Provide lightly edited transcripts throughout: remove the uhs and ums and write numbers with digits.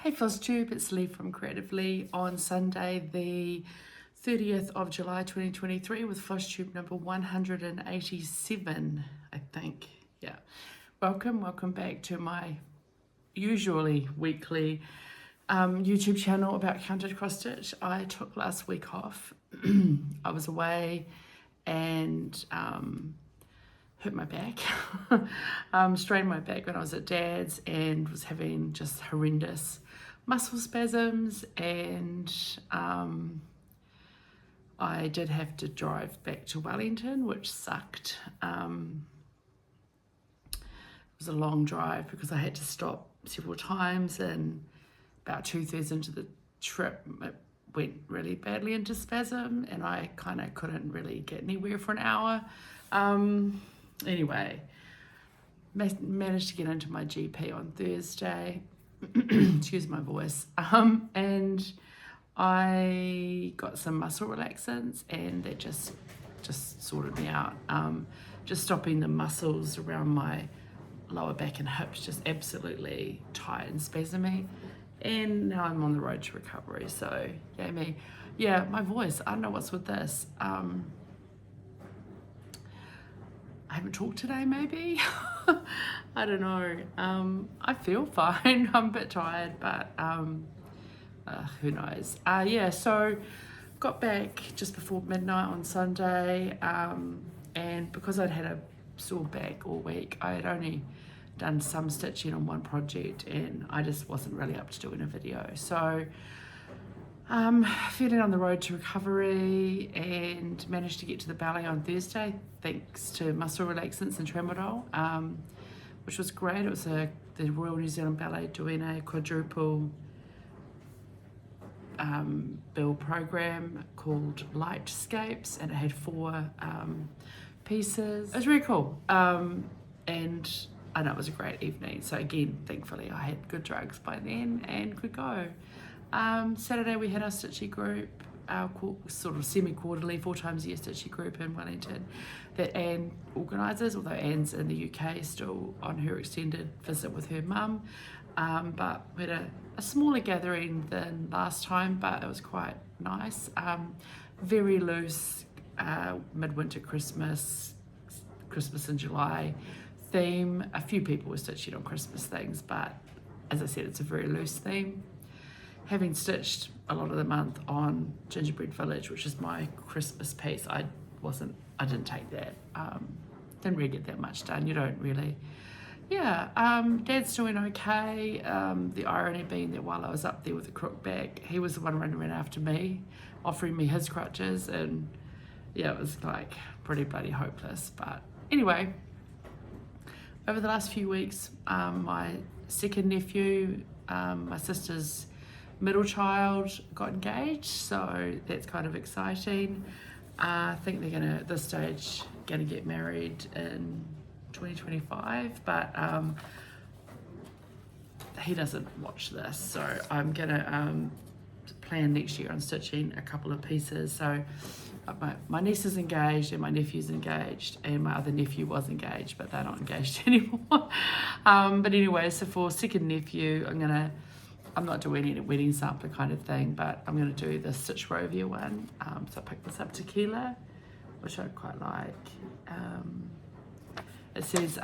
Hey FLOSSTUBE, it's Leigh from Creative Leigh on Sunday the 30th of July 2023 with FLOSSTUBE number 187, I think. Yeah. Welcome back to my usually weekly YouTube channel about counted cross stitch. I took last week off. I was away and hurt my back, strained my back when I was at Dad's and was having just horrendous muscle spasms, and I did have to drive back to Wellington, which sucked. It was a long drive because I had to stop several times, and about 2/3 into the trip it went really badly into spasm and I kind of couldn't really get anywhere for an hour. Anyway, managed to get into my GP on Thursday. Excuse my voice. And I got some muscle relaxants and that just sorted me out. Just stopping the muscles around my lower back and hips just absolutely tight and spasmy. And now I'm on the road to recovery. So yeah, my voice, I don't know what's with this. I haven't talked today, maybe. I don't know. I feel fine. I'm a bit tired, but who knows? Yeah, so got back just before midnight on Sunday, and because I'd had a sore back all week, I had only done some stitching on one project and I just wasn't really up to doing a video. So feeling on the road to recovery and managed to get to the ballet on Thursday thanks to muscle relaxants and tramadol, which was great. It was the Royal New Zealand Ballet doing a quadruple bill program called Lightscapes, and it had 4 pieces. It was really cool, and I know it was a great evening. So again, thankfully I had good drugs by then and could go. Saturday we had our stitchy group, our sort of semi-quarterly, 4 times a year stitchy group in Wellington that Anne organises, although Anne's in the UK still on her extended visit with her mum. But we had a smaller gathering than last time, but it was quite nice. Very loose midwinter Christmas in July theme. A few people were stitching on Christmas things, but as I said, it's a very loose theme. Having stitched a lot of the month on Gingerbread Village, which is my Christmas piece, I didn't take that. Didn't really get that much done. You don't really. Yeah, Dad's doing okay. The irony being that while I was up there with the crook back, he was the one running around after me, offering me his crutches, and yeah, it was like pretty bloody hopeless. But anyway, over the last few weeks, my second nephew, my sister's middle child, got engaged, so that's kind of exciting. I think they're gonna, at this stage, gonna get married in 2025, but he doesn't watch this, so I'm gonna plan next year on stitching a couple of pieces. So my niece is engaged and my nephew's engaged, and my other nephew was engaged, but they're not engaged anymore. But anyway, so for second nephew, I'm not doing any wedding sampler kind of thing, but I'm going to do the Stitch Rovia one. So I picked this up, Tequila, which I quite like. It says,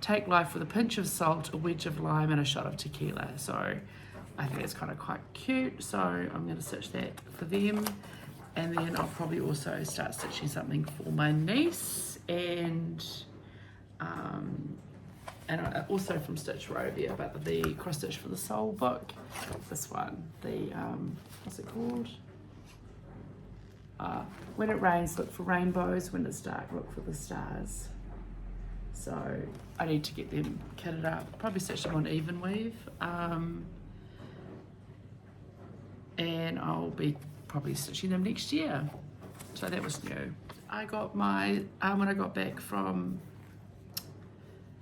take life with a pinch of salt, a wedge of lime, and a shot of tequila. So I think it's kind of quite cute. So I'm going to stitch that for them. And then I'll probably also start stitching something for my niece, and also from Stitch Rovia, but the cross stitch for the soul book, this one, the what's it called? When it rains, look for rainbows. When it's dark, look for the stars. So I need to get them kitted up. Probably stitch them on even weave, and I'll be probably stitching them next year. So that was new. I got my when I got back from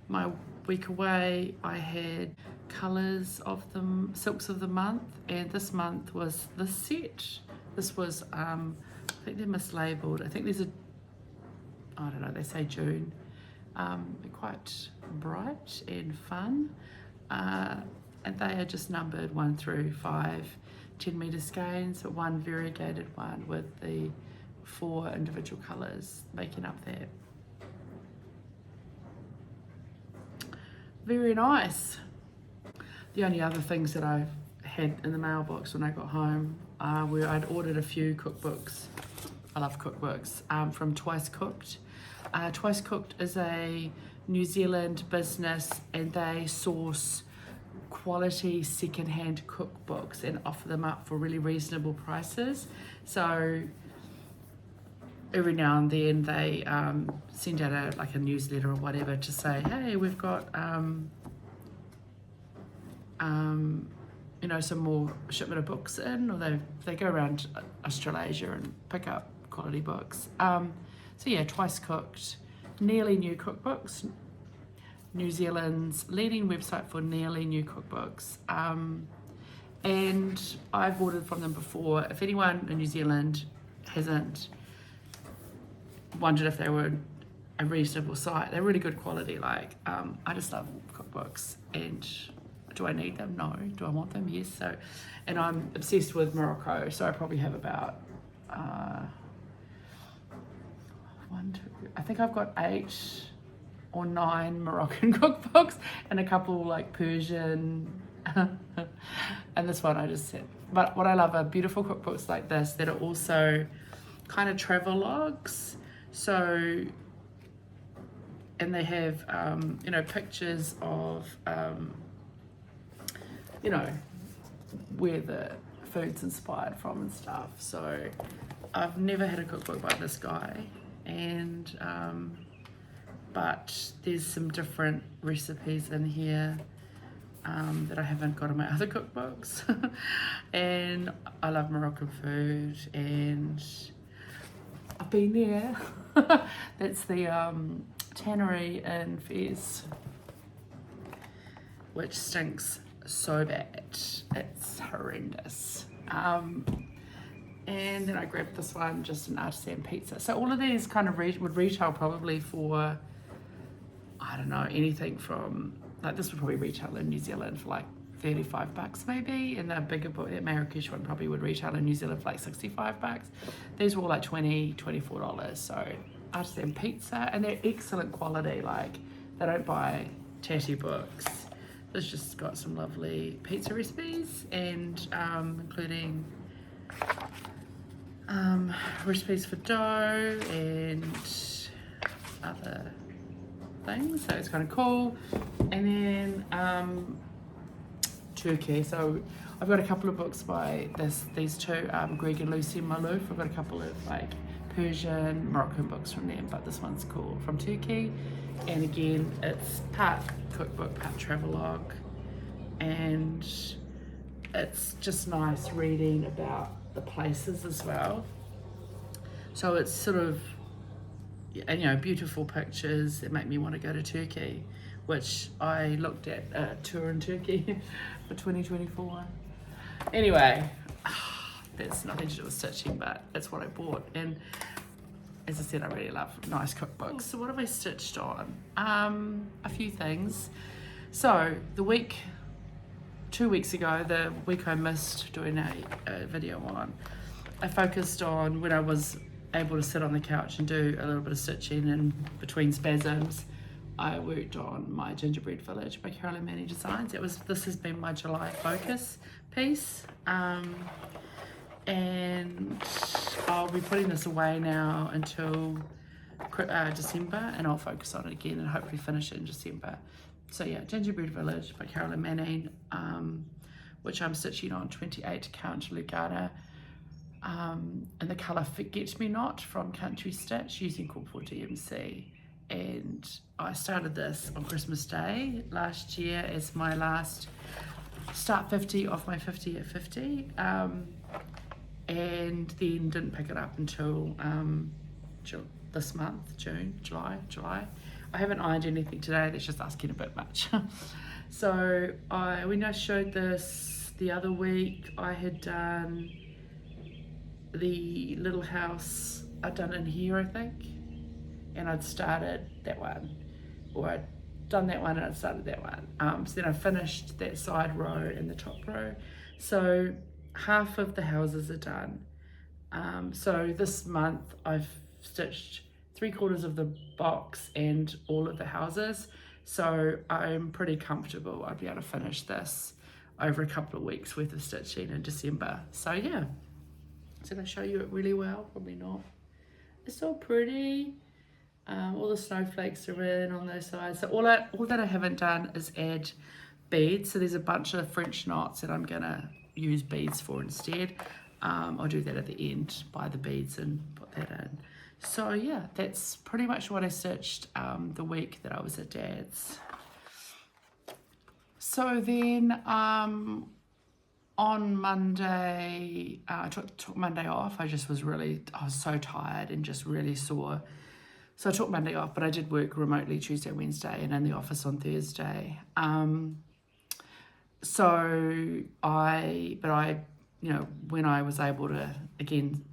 my week away, I had colours of the silks of the month, and this month was this set. This was I think they're mislabeled. I think there's I don't know, they say June. They're quite bright and fun. and they are just numbered 1 through 5 10-metre skeins, but one variegated one with the 4 individual colours making up that. Very nice. The only other things that I had in the mailbox when I got home were I'd ordered a few cookbooks. I love cookbooks, from Twice Cooked. Twice Cooked is a New Zealand business, and they source quality secondhand cookbooks and offer them up for really reasonable prices. So every now and then they send out a newsletter or whatever to say, hey, we've got you know, some more shipment of books in, or they go around Australasia and pick up quality books. So yeah, Twice Cooked, nearly new cookbooks, New Zealand's leading website for nearly new cookbooks. And I've ordered from them before. If anyone in New Zealand hasn't wondered if they were a reasonable site, they're really good quality. I just love cookbooks, and do I need them? No. Do I want them? Yes. So, and I'm obsessed with Morocco, so I probably have about I think I've got 8 or 9 Moroccan cookbooks and a couple Persian and this one I just said. But what I love are beautiful cookbooks like this that are also kind of travel logs. So, and they have you know, pictures of you know, where the food's inspired from and stuff. So I've never had a cookbook by this guy, and but there's some different recipes in here that I haven't got in my other cookbooks. And I love Moroccan food, and I've been there. That's the tannery in Fez, which stinks so bad, it's horrendous. And then I grabbed this one, just an artisan pizza. So all of these kind of would retail probably for, I don't know, anything from, this would probably retail in New Zealand for $35 maybe, and the bigger book, the Marrakesh one, probably would retail in New Zealand for $65. These were all $20, $24. So artisan pizza, and they're excellent quality. They don't buy tatty books. This just got some lovely pizza recipes, and including recipes for dough and other things, so it's kind of cool. And then Turkey, so I've got a couple of books by these two, Greg and Lucy Malouf. I've got a couple of Persian, Moroccan books from them, but this one's cool, from Turkey. And again, it's part cookbook, part travelogue, and it's just nice reading about the places as well. So it's sort of, and you know, beautiful pictures that make me want to go to Turkey, which I looked at a tour in Turkey for 2024. Anyway, that's nothing to do with stitching, but that's what I bought. And as I said, I really love nice cookbooks. So what have I stitched on? A few things. So 2 weeks ago, the week I missed doing a video on, I focused on when I was able to sit on the couch and do a little bit of stitching, and between spasms, I worked on my Gingerbread Village by Carolyn Designs. This has been my July focus piece. And I'll be putting this away now until December, and I'll focus on it again and hopefully finish it in December. So yeah, Gingerbread Village by Carolyn Manning, which I'm stitching on 28 count Lugana, and the colour Forget Me Not from Country Stitch using Corp 4 DMC. And I started this on Christmas Day last year as my last start 50 of my 50 at 50. And then didn't pick it up until this month, July. I haven't ironed anything today, that's just asking a bit much. So when I showed this the other week, I had done the little house I'd done in here, I think, and I'd started that one, or done that one and I'd started that one. So then I finished that side row and the top row. So half of the houses are done. So this month I've stitched 3/4 of the box and all of the houses. So I'm pretty comfortable I'll be able to finish this over a couple of weeks worth of stitching in December. So yeah, did I show you it really well? Probably not. It's all pretty. All the snowflakes are in on those sides. So all that I haven't done is add beads. So there's a bunch of French knots that I'm gonna use beads for instead. I'll do that at the end, buy the beads and put that in. So yeah, that's pretty much what I stitched the week that I was at Dad's. So then on Monday, I took Monday off. I was so tired and just really sore. So I took Monday off, but I did work remotely Tuesday, Wednesday, and in the office on Thursday. When I was able to, again,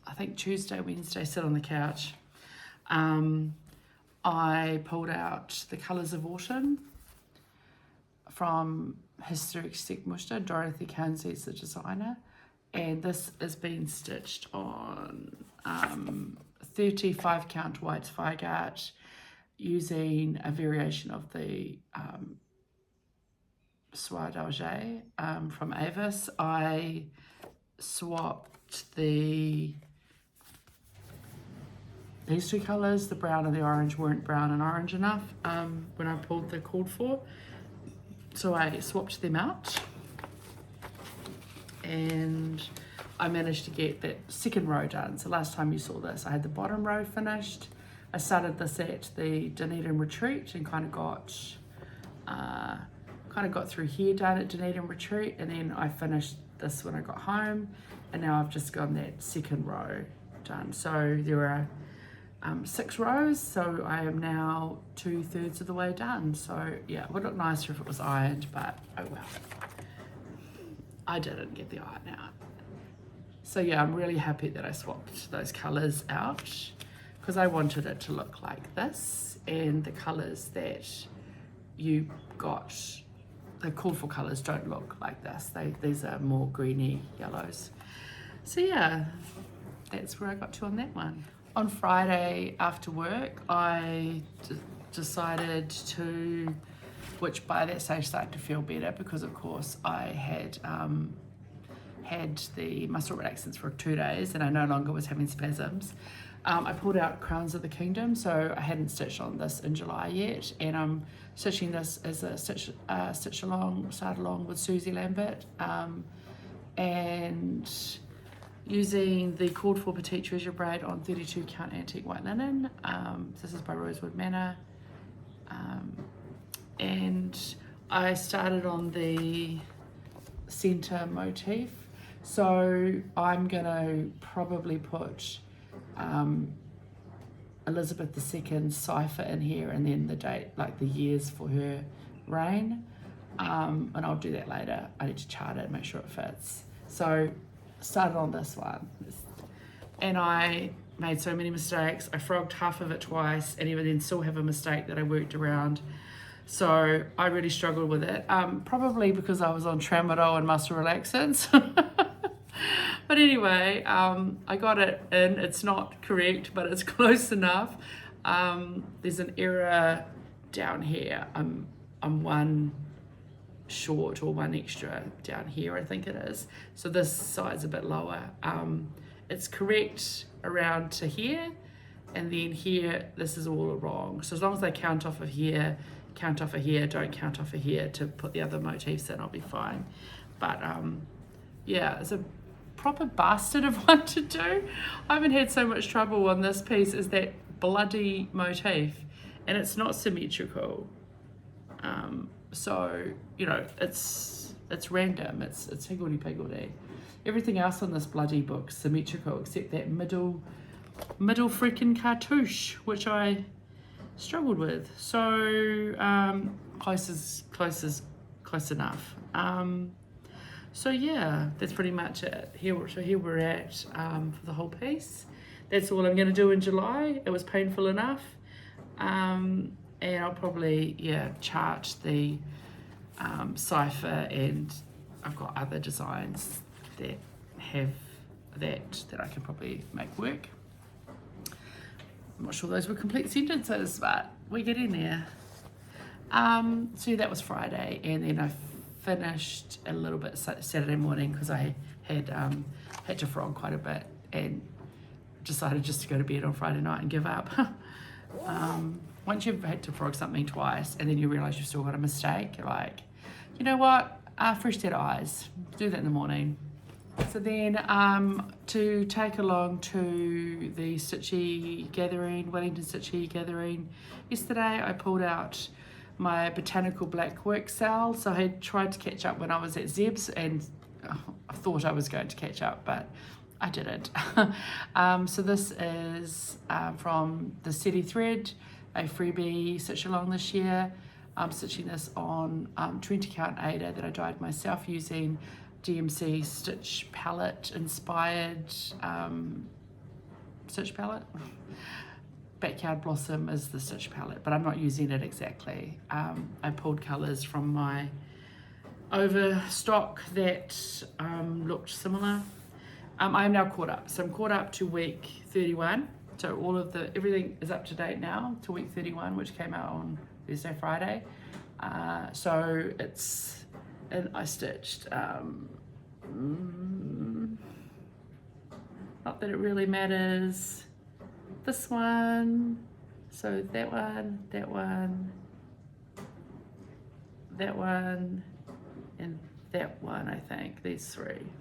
I think Tuesday, Wednesday, sit on the couch, I pulled out the Colours of Autumn from Historiche Stickmuster. Dorothee Kandzi is the designer, and this is being stitched on 35 count white Zweigart using a variation of the Soie from AVAS. I swapped these two colours, the brown and the orange, weren't brown and orange enough when I pulled the cord for. So I swapped them out and I managed to get that second row done. So last time you saw this, I had the bottom row finished. I started this at the Dunedin Retreat and kind of got through here done at Dunedin Retreat, and then I finished this when I got home, and now I've just got that second row done. So there are 6 rows, so I am now 2/3 of the way done. So yeah, it would look nicer if it was ironed, but oh well. I didn't get the iron out. So yeah, I'm really happy that I swapped those colours out because I wanted it to look like this, and the colours that you got, the called for colours, don't look like this. These are more greeny yellows. So yeah, that's where I got to on that one. On Friday after work, I decided to, which by that stage started to feel better because of course I had the muscle relaxants for 2 days and I no longer was having spasms. I pulled out Crowns of the Kingdom, so I hadn't stitched on this in July yet, and I'm stitching this as a start along with Suzie Lambert, and using the called for Petite Treasure Braid on 32 count antique white linen. This is by Rosewood Manor, and I started on the center motif, so I'm gonna probably put Elizabeth II's cipher in here and then the date, like the years for her reign, and I'll do that later. I need to chart it and make sure it fits. So started on this one and I made so many mistakes. I frogged half of it twice and even then still have a mistake that I worked around. So I really struggled with it, probably because I was on tramadol and muscle relaxants. But anyway, I got it in. It's not correct, but it's close enough. There's an error down here. I'm one short or one extra down here, I think it is. So this side's a bit lower. It's correct around to here, and then here, this is all wrong. So as long as I count off of here, count off of here, don't count off of here to put the other motifs in, I'll be fine. But yeah, it's a proper bastard of one to do. I haven't had so much trouble on this piece as that bloody motif, and it's not symmetrical. So you know, it's random. It's higgledy-piggledy. Everything else on this bloody book's symmetrical except that middle freaking cartouche, which I struggled with. So close enough. So yeah, that's pretty much it. Here we're at for the whole piece. That's all I'm going to do in July. It was painful enough. and I'll probably, chart the cipher, and I've got other designs that have that I can probably make work. I'm not sure those were complete sentences, but we're getting there. So that was Friday, and then I finished a little bit Saturday morning because I had to frog quite a bit and decided just to go to bed on Friday night and give up. Once you've had to frog something twice and then you realise you've still got a mistake, you're like, you know what, fresh set of eyes, do that in the morning. So then to take along to the Stitchy gathering, Wellington Stitchy gathering, yesterday I pulled out my Botanical Blackwork sale. So I had tried to catch up when I was at Zeb's, and I thought I was going to catch up, but I didn't. So this is from the Steady Thread, a freebie stitch along this year. I'm stitching this on 20 count Aida that I dyed myself using DMC stitch palette inspired stitch palette. Backyard Blossom is the stitch palette, but I'm not using it exactly. I pulled colours from my overstock that looked similar. I am now caught up. So I'm caught up to week 31. So everything is up to date now to week 31, which came out on Thursday, Friday. So and I stitched, not that it really matters, this one, so that one, that one, that one, and that one, I think, these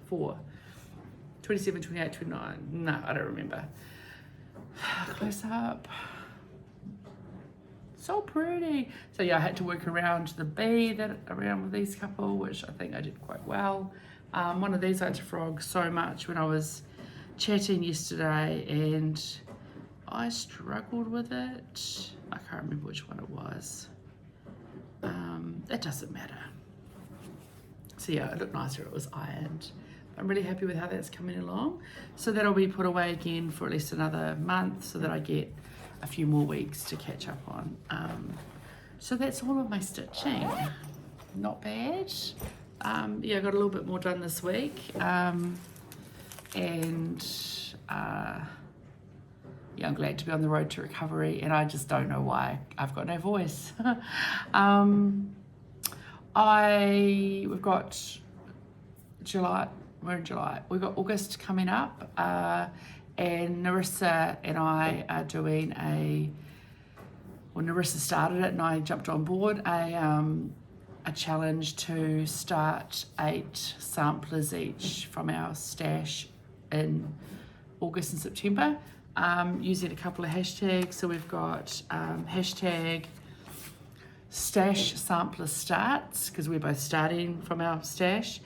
four, 27, 28, 29, no, I don't remember. Close up. So pretty. So yeah, I had to work around the bee around with these couple, which I think I did quite well. One of these I had to frog so much when I was chatting yesterday, and I struggled with it. I can't remember which one it was. That doesn't matter. So yeah, it looked nicer, it was ironed. I'm really happy with how that's coming along. So that'll be put away again for at least another month so that I get a few more weeks to catch up on. So that's all of my stitching. Not bad. Yeah, I got a little bit more done this week. Yeah, I'm glad to be on the road to recovery, and I just don't know why. I've got no voice. We've got July, we're in July. We've got August coming up. And Narissa and I are doing Narissa started it and I jumped on board, a challenge to start 8 samplers each from our stash in August and September, using a couple of hashtags. So we've got hashtag stash sampler starts, because we're both starting from our stash,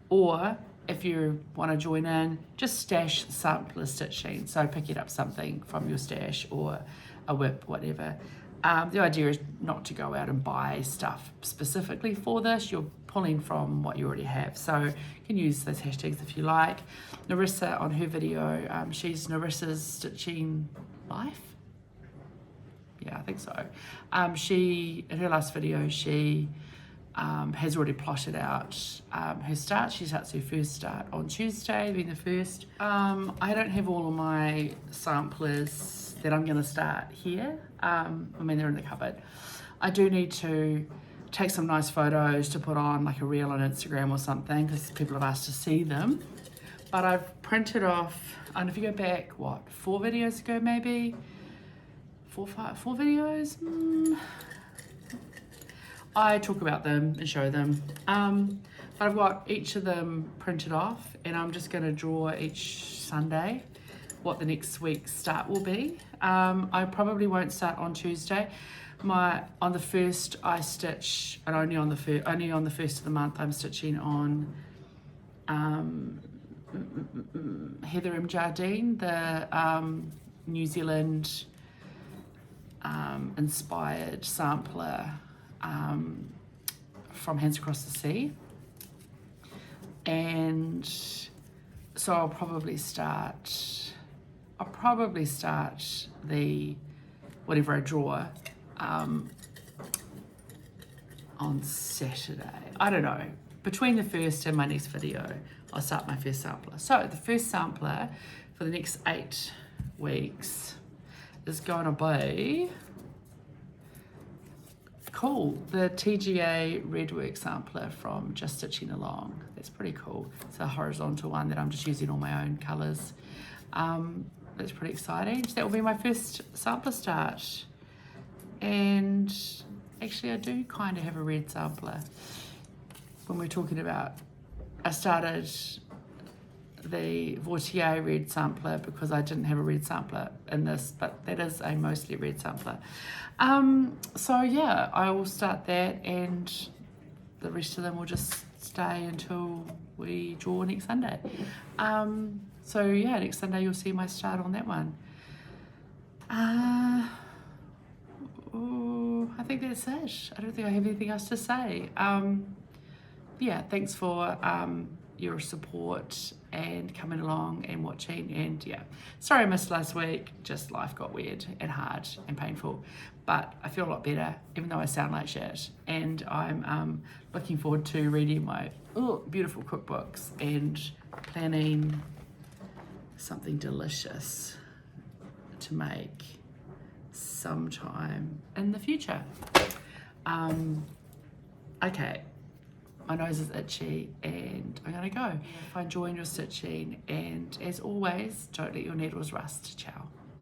or if you want to join in, just stash sampler stitching. So picking up something from your stash or a whip, whatever. The idea is not to go out and buy stuff specifically for this. You're pulling from what you already have. So you can use those hashtags if you like. Narissa on her video, she's Narissa's Stitching Life. Yeah, I think so. In her last video, she has already plotted out her start. She starts her first start on Tuesday, being the first. I don't have all of my samplers that I'm going to start here. I mean, they're in the cupboard. I do need to take some nice photos to put on like a reel on Instagram or something, because people have asked to see them. But I've printed off, and if you go back, 4 videos ago maybe? 4 videos? I talk about them and show them. But I've got each of them printed off, and I'm just going to draw each Sunday what the next week's start will be. I probably won't start on Tuesday. On the first I stitch, and only on the first of the month I'm stitching on Heather M. Jardine, the New Zealand inspired sampler from Hands Across the Sea. And so I'll probably start the whatever I draw on Saturday. I don't know. Between the first and my next video, I'll start my first sampler. So the first sampler for the next 8 weeks is going to be cool. The TGA Redwork sampler from Just Stitching Along. That's pretty cool. It's a horizontal one that I'm just using all my own colours. That's pretty exciting. So that will be my first sampler start. And actually I do kind of have a red sampler. When we're talking about, I started the Vautier red sampler because I didn't have a red sampler in this, but that is a mostly red sampler. So yeah, I will start that, and the rest of them will just stay until we draw next Sunday. So yeah, next Sunday you'll see my start on that one. I think that's it. I don't think I have anything else to say. Yeah, thanks for your support and coming along and watching. And yeah, sorry I missed last week. Just life got weird and hard and painful, but I feel a lot better, even though I sound like shit. And I'm looking forward to reading my beautiful cookbooks and planning something delicious to make sometime in the future. Okay, my nose is itchy and I'm gonna go. Find joy in your stitching, and as always, don't let your needles rust. Ciao.